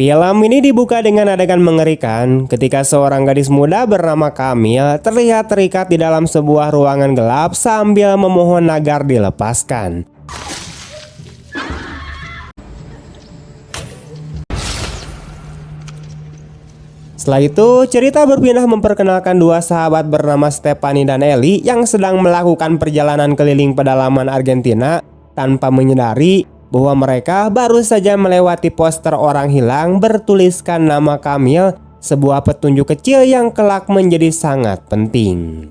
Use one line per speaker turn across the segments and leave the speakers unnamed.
Film ini dibuka dengan adegan mengerikan ketika seorang gadis muda bernama Camille terlihat terikat di dalam sebuah ruangan gelap sambil memohon agar dilepaskan. Setelah itu, cerita berpindah memperkenalkan dua sahabat bernama Stephanie dan Ellie yang sedang melakukan perjalanan keliling pedalaman Argentina tanpa menyadari bahwa mereka baru saja melewati poster orang hilang bertuliskan nama Camille, sebuah petunjuk kecil yang kelak menjadi sangat penting.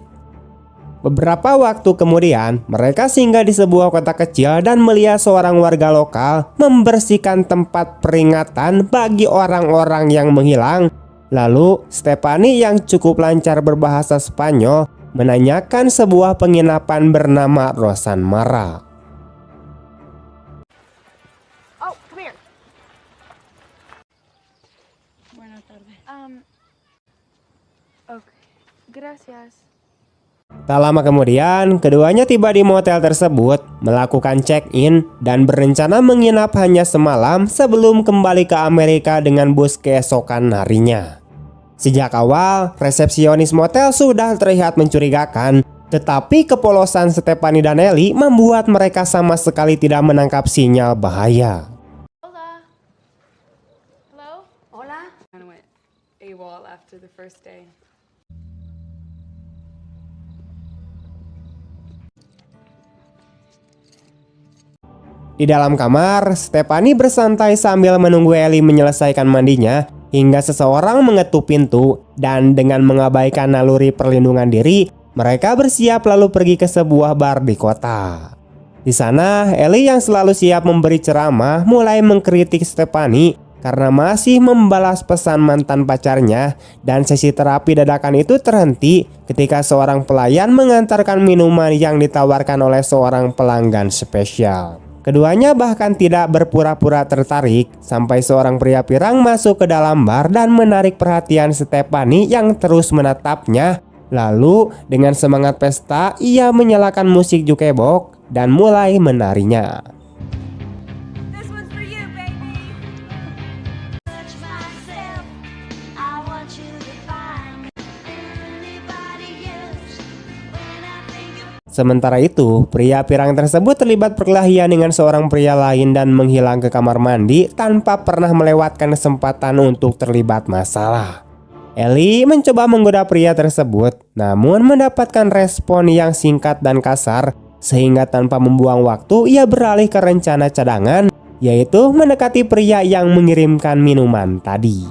Beberapa waktu kemudian, mereka singgah di sebuah kota kecil dan melihat seorang warga lokal membersihkan tempat peringatan bagi orang-orang yang menghilang. Lalu, Stephanie yang cukup lancar berbahasa Spanyol menanyakan sebuah penginapan bernama Rosan Mara.
Oh, come here. Buenas tardes. Okay. Gracias.
Tak lama kemudian, keduanya tiba di motel tersebut, melakukan check-in, dan berencana menginap hanya semalam sebelum kembali ke Amerika dengan bus keesokan harinya. Sejak awal, resepsionis motel sudah terlihat mencurigakan, tetapi kepolosan Stephanie dan Ellie membuat mereka sama sekali tidak menangkap sinyal bahaya.
Hola. Hello? Hola?
Kind of went AWOL after the first day.
Di dalam kamar, Stephanie bersantai sambil menunggu Ellie menyelesaikan mandinya hingga seseorang mengetuk pintu, dan dengan mengabaikan naluri perlindungan diri, mereka bersiap lalu pergi ke sebuah bar di kota. Di sana, Ellie yang selalu siap memberi ceramah mulai mengkritik Stephanie karena masih membalas pesan mantan pacarnya, dan sesi terapi dadakan itu terhenti ketika seorang pelayan mengantarkan minuman yang ditawarkan oleh seorang pelanggan spesial. Keduanya bahkan tidak berpura-pura tertarik sampai seorang pria pirang masuk ke dalam bar dan menarik perhatian Stephanie yang terus menatapnya. Lalu dengan semangat pesta, ia menyalakan musik jukebox dan mulai menarinya. Sementara itu, pria pirang tersebut terlibat perkelahian dengan seorang pria lain dan menghilang ke kamar mandi tanpa pernah melewatkan kesempatan untuk terlibat masalah. Ellie mencoba menggoda pria tersebut, namun mendapatkan respon yang singkat dan kasar, sehingga tanpa membuang waktu ia beralih ke rencana cadangan, yaitu mendekati pria yang mengirimkan minuman tadi.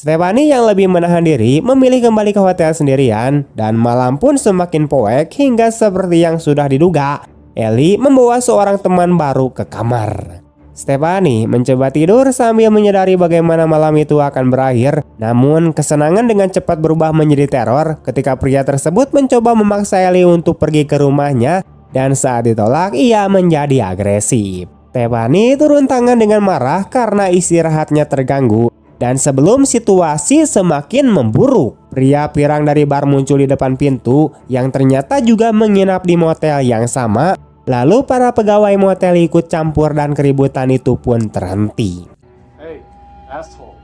Stephanie yang lebih menahan diri memilih kembali ke hotel sendirian, dan malam pun semakin poek hingga seperti yang sudah diduga, Ellie membawa seorang teman baru ke kamar. Stephanie mencoba tidur sambil menyadari bagaimana malam itu akan berakhir, namun kesenangan dengan cepat berubah menjadi teror ketika pria tersebut mencoba memaksa Ellie untuk pergi ke rumahnya, dan saat ditolak ia menjadi agresif. Stephanie turun tangan dengan marah karena istirahatnya terganggu. Dan sebelum situasi semakin memburuk, pria pirang dari bar muncul di depan pintu yang ternyata juga menginap di motel yang sama. Lalu para pegawai motel ikut campur dan keributan itu pun terhenti.
Hey, asshole.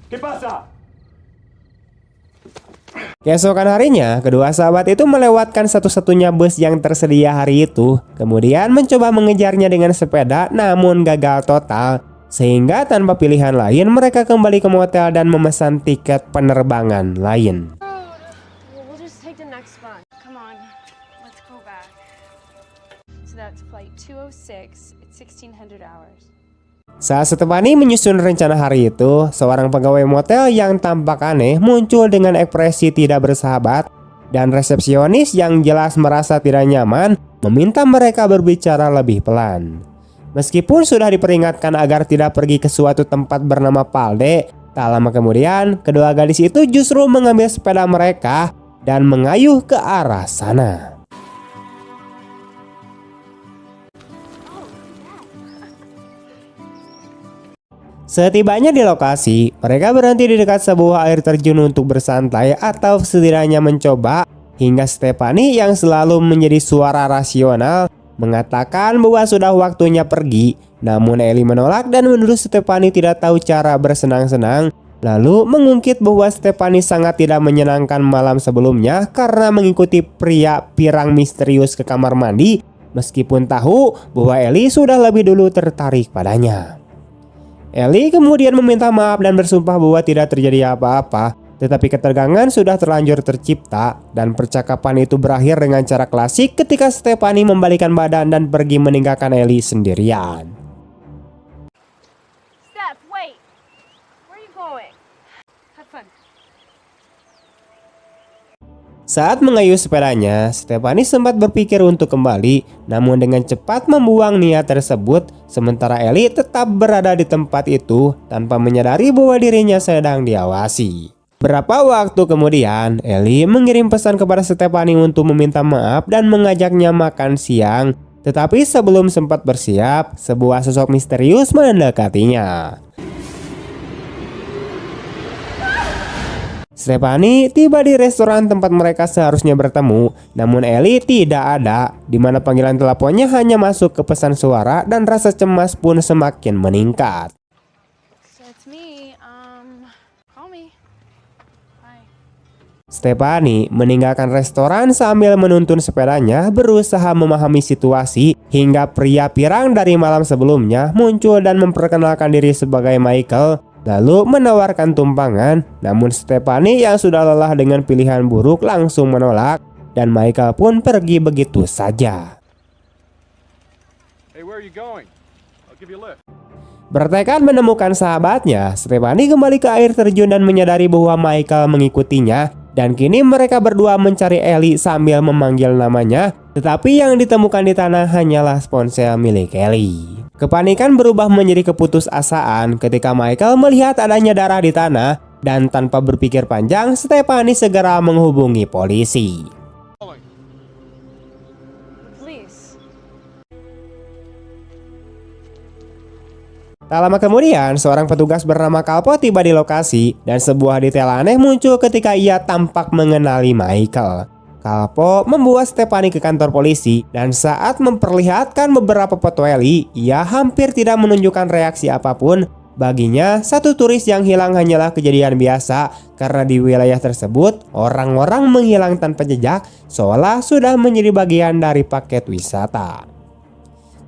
¿Qué pasa?
Keesokan harinya, kedua sahabat itu melewatkan satu-satunya bus yang tersedia hari itu, kemudian mencoba mengejarnya dengan sepeda namun gagal total. Sehingga tanpa pilihan lain mereka kembali ke motel dan memesan tiket penerbangan lain.
We'll just take the next one. Come on, let's go back. So that's flight 206 at 1600 hours.
Saat Stephanie menyusun rencana hari itu, seorang pegawai motel yang tampak aneh muncul dengan ekspresi tidak bersahabat, dan resepsionis yang jelas merasa tidak nyaman meminta mereka berbicara lebih pelan. Meskipun sudah diperingatkan agar tidak pergi ke suatu tempat bernama Palde, tak lama kemudian kedua gadis itu justru mengambil sepeda mereka dan mengayuh ke arah sana. Setibanya di lokasi, mereka berhenti di dekat sebuah air terjun untuk bersantai atau setidaknya mencoba hingga Stephanie yang selalu menjadi suara rasional mengatakan bahwa sudah waktunya pergi. Namun Ellie menolak dan menuduh Stephanie tidak tahu cara bersenang-senang, lalu mengungkit bahwa Stephanie sangat tidak menyenangkan malam sebelumnya karena mengikuti pria pirang misterius ke kamar mandi, meskipun tahu bahwa Ellie sudah lebih dulu tertarik padanya. Ellie kemudian meminta maaf dan bersumpah bahwa tidak terjadi apa-apa, tetapi ketegangan sudah terlanjur tercipta dan percakapan itu berakhir dengan cara klasik ketika Stephanie membalikkan badan dan pergi meninggalkan Ellie sendirian.
Steph, wait. Where are you going?
Have fun.
Saat mengayuh sepedanya, Stephanie sempat berpikir untuk kembali, namun dengan cepat membuang niat tersebut, sementara Ellie tetap berada di tempat itu tanpa menyadari bahwa dirinya sedang diawasi. Beberapa waktu kemudian, Ellie mengirim pesan kepada Stephanie untuk meminta maaf dan mengajaknya makan siang, tetapi sebelum sempat bersiap, sebuah sosok misterius mendekatinya. Stephanie tiba di restoran tempat mereka seharusnya bertemu, namun Ellie tidak ada, di mana panggilan teleponnya hanya masuk ke pesan suara dan rasa cemas pun semakin meningkat.
So it's me. Call me. Bye.
Stephanie meninggalkan restoran sambil menuntun sepedanya, berusaha memahami situasi hingga pria pirang dari malam sebelumnya muncul dan memperkenalkan diri sebagai Michael, lalu menawarkan tumpangan. Namun Stephanie yang sudah lelah dengan pilihan buruk langsung menolak, dan Michael pun pergi begitu saja.
Hey, where are you going? I'll give you a lift.
Bertekad menemukan sahabatnya, Stephanie kembali ke air terjun dan menyadari bahwa Michael mengikutinya, dan kini mereka berdua mencari Ellie sambil memanggil namanya, tetapi yang ditemukan di tanah hanyalah ponsel milik Ellie. Kepanikan berubah menjadi keputusasaan ketika Michael melihat adanya darah di tanah, dan tanpa berpikir panjang, Stephanie segera menghubungi polisi.
Please.
Tak lama kemudian, seorang petugas bernama Kalpo tiba di lokasi, dan sebuah detail aneh muncul ketika ia tampak mengenali Michael. Kalpo membawa Stephanie ke kantor polisi, dan saat memperlihatkan beberapa foto Ellie, ia hampir tidak menunjukkan reaksi apapun. Baginya, satu turis yang hilang hanyalah kejadian biasa, karena di wilayah tersebut, orang-orang menghilang tanpa jejak, seolah sudah menjadi bagian dari paket wisata.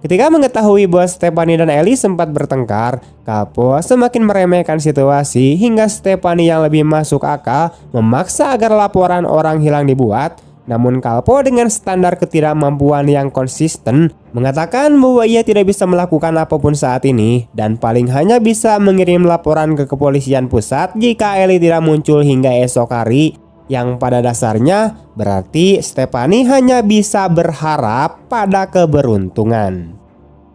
Ketika mengetahui bahwa Stephanie dan Ellie sempat bertengkar, Kalpo semakin meremehkan situasi hingga Stephanie yang lebih masuk akal memaksa agar laporan orang hilang dibuat. Namun Kalpo dengan standar ketidakmampuan yang konsisten mengatakan bahwa ia tidak bisa melakukan apapun saat ini dan paling hanya bisa mengirim laporan ke kepolisian pusat jika Ellie tidak muncul hingga esok hari, yang pada dasarnya berarti Stephanie hanya bisa berharap pada keberuntungan.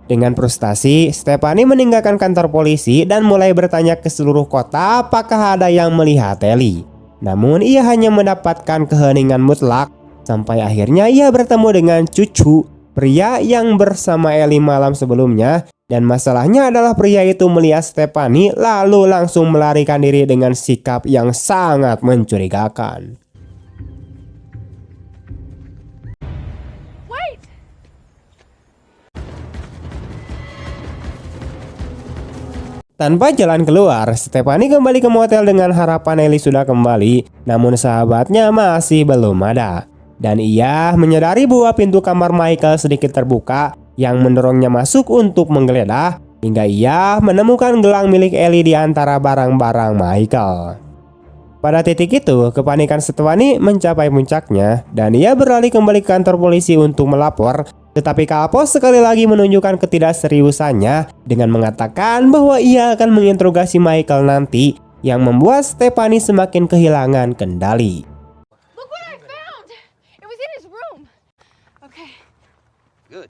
Dengan frustasi, Stephanie meninggalkan kantor polisi dan mulai bertanya ke seluruh kota apakah ada yang melihat Ellie. Namun ia hanya mendapatkan keheningan mutlak. Sampai akhirnya ia bertemu dengan Cucu, pria yang bersama Ellie malam sebelumnya, dan masalahnya adalah pria itu melihat Stephanie lalu langsung melarikan diri dengan sikap yang sangat mencurigakan.
Wait!
Tanpa jalan keluar, Stephanie kembali ke motel dengan harapan Ellie sudah kembali, namun sahabatnya masih belum ada. Dan ia menyadari bahwa pintu kamar Michael sedikit terbuka yang mendorongnya masuk untuk menggeledah, hingga ia menemukan gelang milik Ellie di antara barang-barang Michael. Pada titik itu, kepanikan Stephanie mencapai puncaknya dan ia berlari kembali ke kantor polisi untuk melapor. Tetapi Kalpo sekali lagi menunjukkan ketidakseriusannya dengan mengatakan bahwa ia akan menginterogasi Michael nanti, yang membuat Stephanie semakin kehilangan kendali.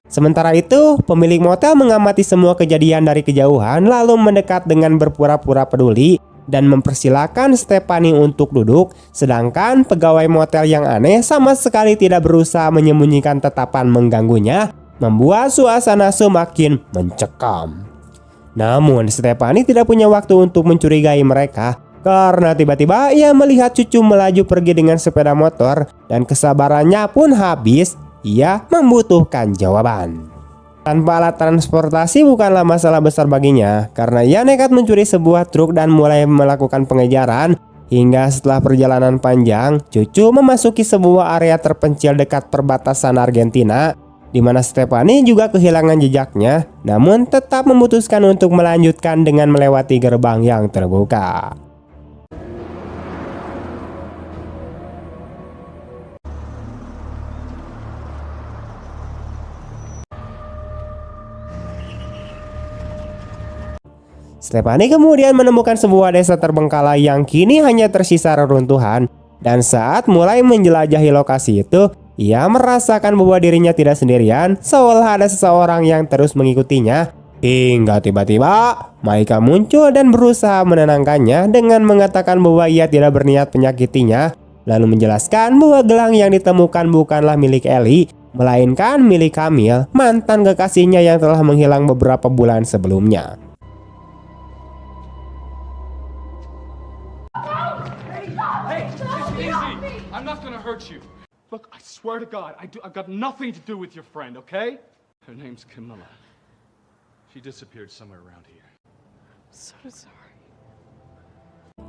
Sementara itu, pemilik motel mengamati semua kejadian dari kejauhan lalu mendekat dengan berpura-pura peduli dan mempersilahkan Stephanie untuk duduk, sedangkan pegawai motel yang aneh sama sekali tidak berusaha menyembunyikan tatapan mengganggunya, membuat suasana semakin mencekam. Namun Stephanie tidak punya waktu untuk mencurigai mereka karena tiba-tiba ia melihat cucu melaju pergi dengan sepeda motor dan kesabarannya pun habis. Ia membutuhkan jawaban. Tanpa alat transportasi bukanlah masalah besar baginya karena ia nekat mencuri sebuah truk dan mulai melakukan pengejaran. Hingga setelah perjalanan panjang, cucu memasuki sebuah area terpencil dekat perbatasan Argentina, di mana Stephanie juga kehilangan jejaknya, namun tetap memutuskan untuk melanjutkan dengan melewati gerbang yang terbuka. Stephanie kemudian menemukan sebuah desa terbengkalai yang kini hanya tersisa reruntuhan, dan saat mulai menjelajahi lokasi itu, ia merasakan bahwa dirinya tidak sendirian, seolah ada seseorang yang terus mengikutinya. Hingga tiba-tiba Maika muncul dan berusaha menenangkannya dengan mengatakan bahwa ia tidak berniat menyakitinya, lalu menjelaskan bahwa gelang yang ditemukan bukanlah milik Ellie, melainkan milik Camille, mantan kekasihnya yang telah menghilang beberapa bulan sebelumnya.
I'm not gonna hurt you. Look, I swear to God, I've got nothing to do with your friend, okay? Her name's Camilla. She disappeared somewhere around here.
So sorry.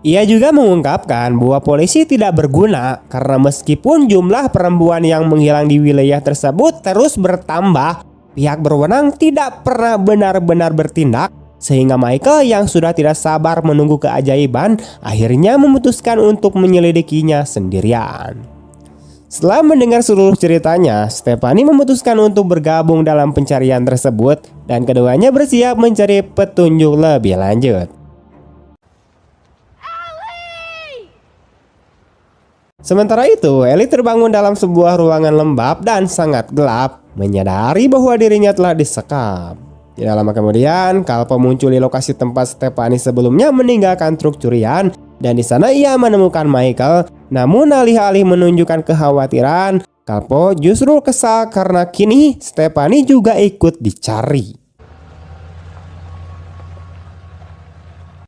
Ia juga mengungkapkan bahwa polisi tidak berguna karena meskipun jumlah perempuan yang menghilang di wilayah tersebut terus bertambah, pihak berwenang tidak pernah benar-benar bertindak. Sehingga Michael yang sudah tidak sabar menunggu keajaiban akhirnya memutuskan untuk menyelidikinya sendirian. Setelah mendengar seluruh ceritanya, Stephanie memutuskan untuk bergabung dalam pencarian tersebut dan keduanya bersiap mencari petunjuk lebih lanjut. Sementara itu, Ellie terbangun dalam sebuah ruangan lembab dan sangat gelap, menyadari bahwa dirinya telah disekap. Tidak lama kemudian, Calpo muncul di lokasi tempat Stephanie sebelumnya meninggalkan truk curian, dan di sana ia menemukan Michael. Namun alih-alih menunjukkan kekhawatiran, Calpo justru kesal karena kini Stephanie juga ikut dicari.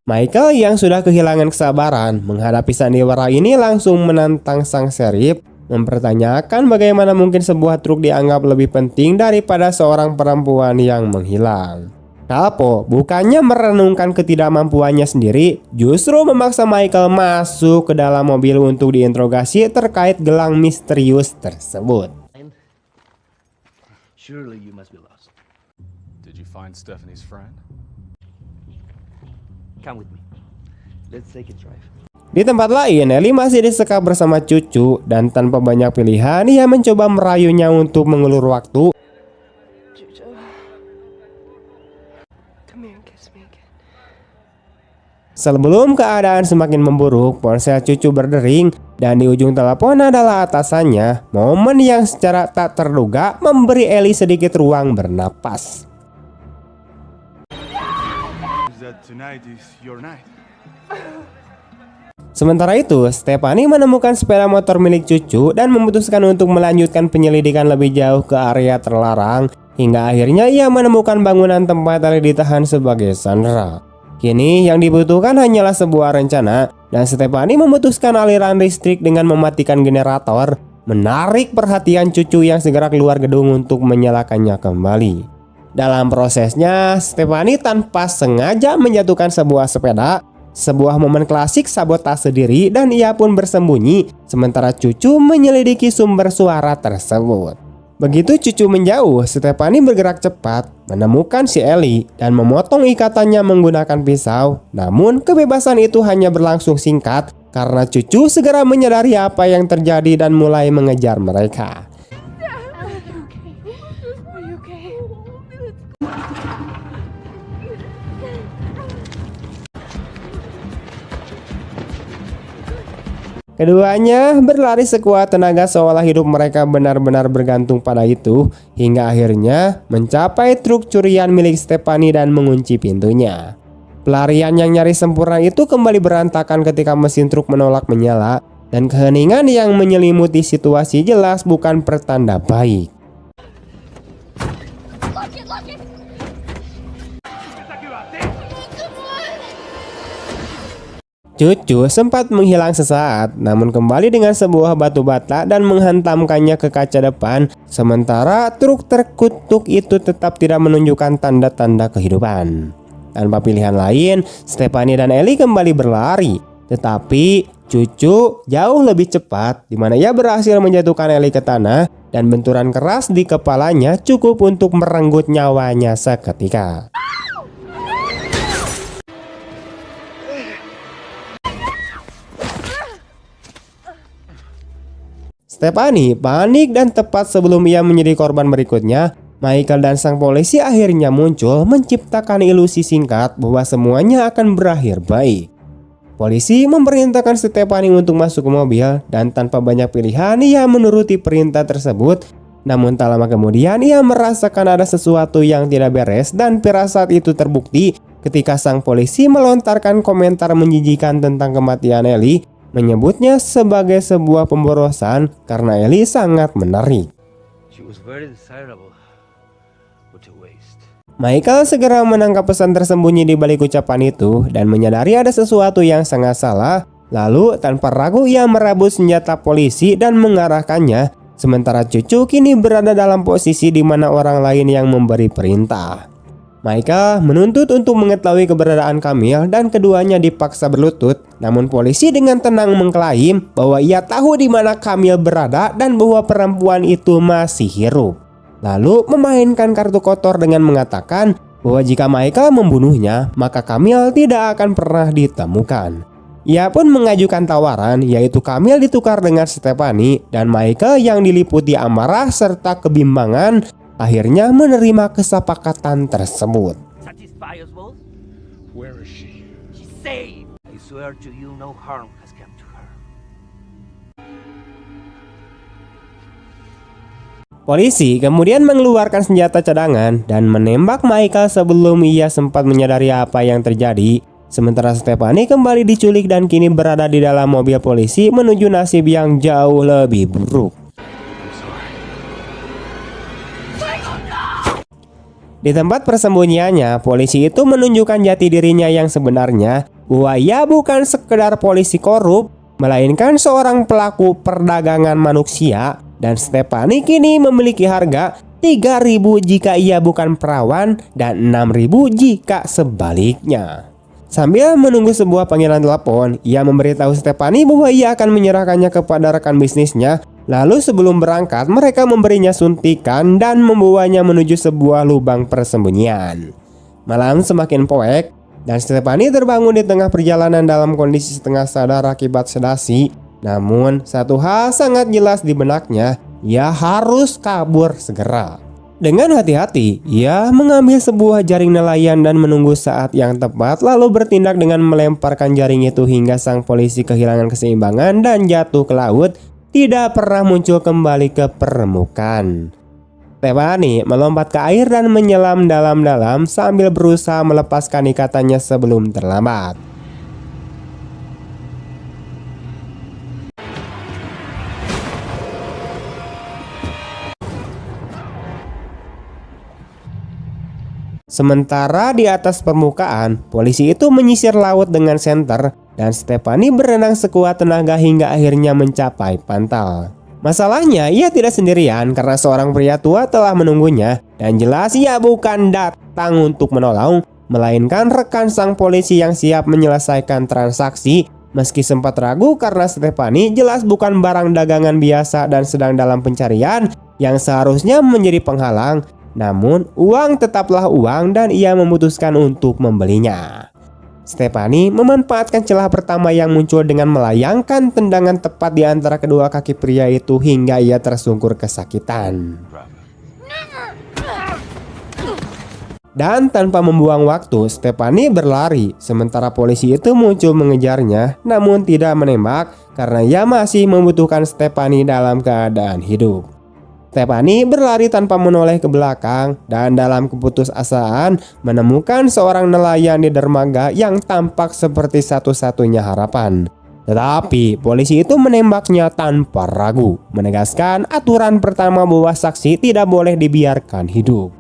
Michael yang sudah kehilangan kesabaran menghadapi sandiwara ini langsung menantang sang serif, mempertanyakan bagaimana mungkin sebuah truk dianggap lebih penting daripada seorang perempuan yang menghilang. Calpo bukannya merenungkan ketidakmampuannya sendiri, justru memaksa Michael masuk ke dalam mobil untuk diinterogasi terkait gelang misterius tersebut.
Surely you must be lost.
Did you find Stephanie's friend?
Come with me. Let's take a drive.
Di tempat lain, Ellie masih disekap bersama cucu dan tanpa banyak pilihan, ia mencoba merayunya untuk mengulur waktu.
Jojo. Come here and kiss me again.
Sebelum keadaan semakin memburuk, ponsel cucu berdering dan di ujung telepon adalah atasannya. Momen yang secara tak terduga memberi Ellie sedikit ruang bernapas.
That tonight is your night.
Sementara itu, Stephanie menemukan sepeda motor milik cucu dan memutuskan untuk melanjutkan penyelidikan lebih jauh ke area terlarang. Hingga akhirnya ia menemukan bangunan tempat Ellie ditahan sebagai sandera. Kini yang dibutuhkan hanyalah sebuah rencana, dan Stephanie memutuskan aliran listrik dengan mematikan generator, menarik perhatian cucu yang segera keluar gedung untuk menyalakannya kembali. Dalam prosesnya, Stephanie tanpa sengaja menjatuhkan sebuah sepeda. Sebuah momen klasik sabotase diri dan ia pun bersembunyi sementara cucu menyelidiki sumber suara tersebut. Begitu cucu menjauh, Stephanie bergerak cepat menemukan si Ellie dan memotong ikatannya menggunakan pisau. Namun kebebasan itu hanya berlangsung singkat karena cucu segera menyadari apa yang terjadi dan mulai mengejar mereka. Keduanya berlari sekuat tenaga seolah hidup mereka benar-benar bergantung pada itu, hingga akhirnya mencapai truk curian milik Stephanie dan mengunci pintunya. Pelarian yang nyaris sempurna itu kembali berantakan ketika mesin truk menolak menyala, dan keheningan yang menyelimuti situasi jelas bukan pertanda baik. Cucu sempat menghilang sesaat, namun kembali dengan sebuah batu bata dan menghantamkannya ke kaca depan. Sementara truk terkutuk itu tetap tidak menunjukkan tanda-tanda kehidupan. Tanpa pilihan lain, Stephanie dan Ellie kembali berlari. Tetapi Cucu jauh lebih cepat, di mana ia berhasil menjatuhkan Ellie ke tanah dan benturan keras di kepalanya cukup untuk merenggut nyawanya seketika. Stephanie panik dan tepat sebelum ia menjadi korban berikutnya, Michael dan sang polisi akhirnya muncul menciptakan ilusi singkat bahwa semuanya akan berakhir baik. Polisi memerintahkan Stephanie untuk masuk ke mobil dan tanpa banyak pilihan ia menuruti perintah tersebut. Namun tak lama kemudian ia merasakan ada sesuatu yang tidak beres dan firasat itu terbukti ketika sang polisi melontarkan komentar menjijikan tentang kematian Ellie, menyebutnya sebagai sebuah pemborosan karena Ellie sangat menarik.
She was very desirable, but a waste.
Michael segera menangkap pesan tersembunyi di balik ucapan itu dan menyadari ada sesuatu yang sangat salah. Lalu tanpa ragu ia merabut senjata polisi dan mengarahkannya. Sementara Cucu kini berada dalam posisi di mana orang lain yang memberi perintah. Michael menuntut untuk mengetahui keberadaan Camille dan keduanya dipaksa berlutut. Namun polisi dengan tenang mengklaim bahwa ia tahu di mana Camille berada dan bahwa perempuan itu masih hidup. Lalu memainkan kartu kotor dengan mengatakan bahwa jika Michael membunuhnya, maka Camille tidak akan pernah ditemukan. Ia pun mengajukan tawaran, yaitu Camille ditukar dengan Stephanie, dan Michael yang diliputi amarah serta kebimbangan akhirnya menerima kesepakatan tersebut.
Satisfy us both?
Where is she?
She's safe. I swear to you, no harm has come to her.
Polisi kemudian mengeluarkan senjata cadangan dan menembak Michael sebelum ia sempat menyadari apa yang terjadi. Sementara Stephanie kembali diculik dan kini berada di dalam mobil polisi menuju nasib yang jauh lebih buruk. Di tempat persembunyiannya, polisi itu menunjukkan jati dirinya yang sebenarnya, bahwa ia bukan sekedar polisi korup, melainkan seorang pelaku perdagangan manusia, dan Stephanie kini memiliki harga 3.000 jika ia bukan perawan dan 6.000 jika sebaliknya. Sambil menunggu sebuah panggilan telepon, ia memberitahu Stephanie bahwa ia akan menyerahkannya kepada rekan bisnisnya. Lalu sebelum berangkat, mereka memberinya suntikan dan membawanya menuju sebuah lubang persembunyian. Malam semakin poek dan Stephanie terbangun di tengah perjalanan dalam kondisi setengah sadar akibat sedasi. Namun satu hal sangat jelas di benaknya, ia harus kabur segera. Dengan hati-hati, ia mengambil sebuah jaring nelayan dan menunggu saat yang tepat, lalu bertindak dengan melemparkan jaring itu hingga sang polisi kehilangan keseimbangan dan jatuh ke laut, tidak pernah muncul kembali ke permukaan. Stephanie melompat ke air dan menyelam dalam-dalam sambil berusaha melepaskan ikatannya sebelum terlambat. Sementara di atas permukaan, polisi itu menyisir laut dengan senter dan Stephanie berenang sekuat tenaga hingga akhirnya mencapai pantai. Masalahnya, ia tidak sendirian karena seorang pria tua telah menunggunya dan jelas ia bukan datang untuk menolong, melainkan rekan sang polisi yang siap menyelesaikan transaksi. Meski sempat ragu karena Stephanie jelas bukan barang dagangan biasa dan sedang dalam pencarian yang seharusnya menjadi penghalang, namun uang tetaplah uang dan ia memutuskan untuk membelinya. Stephanie memanfaatkan celah pertama yang muncul dengan melayangkan tendangan tepat di antara kedua kaki pria itu hingga ia tersungkur kesakitan. Dan tanpa membuang waktu, Stephanie berlari sementara polisi itu muncul mengejarnya, namun tidak menembak karena ia masih membutuhkan Stephanie dalam keadaan hidup. Stephanie berlari tanpa menoleh ke belakang dan dalam keputusasaan menemukan seorang nelayan di dermaga yang tampak seperti satu-satunya harapan. Tetapi polisi itu menembaknya tanpa ragu, menegaskan aturan pertama bahwa saksi tidak boleh dibiarkan hidup.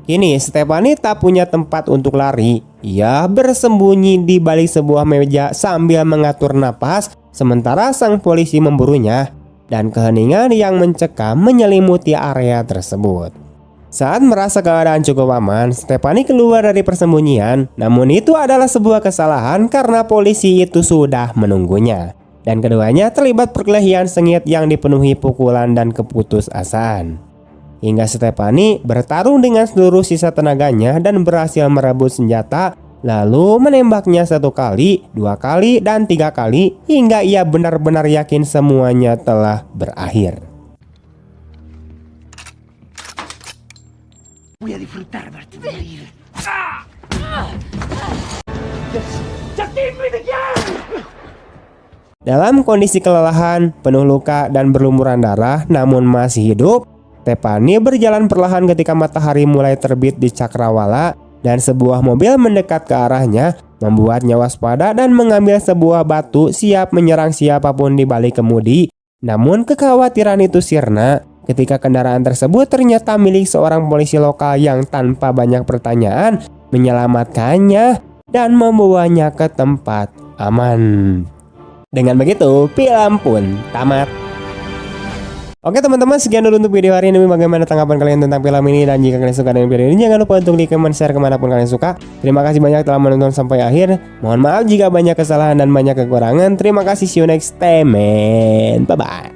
Kini Stephanie tak punya tempat untuk lari. Ia bersembunyi di balik sebuah meja sambil mengatur napas sementara sang polisi memburunya dan keheningan yang mencekam menyelimuti area tersebut. Saat merasa keadaan cukup aman, Stephanie keluar dari persembunyian. Namun itu adalah sebuah kesalahan karena polisi itu sudah menunggunya. Dan keduanya terlibat perkelahian sengit yang dipenuhi pukulan dan keputusasaan. Hingga Stephanie bertarung dengan seluruh sisa tenaganya dan berhasil merebut senjata, lalu menembaknya 1 kali, 2 kali, dan 3 kali hingga ia benar-benar yakin semuanya telah berakhir.
Voy a disfrutar verte morir.
Dalam kondisi kelelahan, penuh luka, dan berlumuran darah namun masih hidup, Stephanie berjalan perlahan ketika matahari mulai terbit di Cakrawala dan sebuah mobil mendekat ke arahnya, membuatnya waspada dan mengambil sebuah batu siap menyerang siapapun di balik kemudi. Namun kekhawatiran itu sirna ketika kendaraan tersebut ternyata milik seorang polisi lokal yang tanpa banyak pertanyaan menyelamatkannya dan membawanya ke tempat aman. Dengan begitu, film pun tamat. Oke teman-teman, sekian dulu untuk video hari ini. Bagaimana tanggapan kalian tentang film ini? Dan jika kalian suka dengan video ini, jangan lupa untuk like, comment, share kemanapun kalian suka. Terima kasih banyak telah menonton sampai akhir. Mohon maaf jika banyak kesalahan dan banyak kekurangan. Terima kasih, see you next time, man. Bye-bye.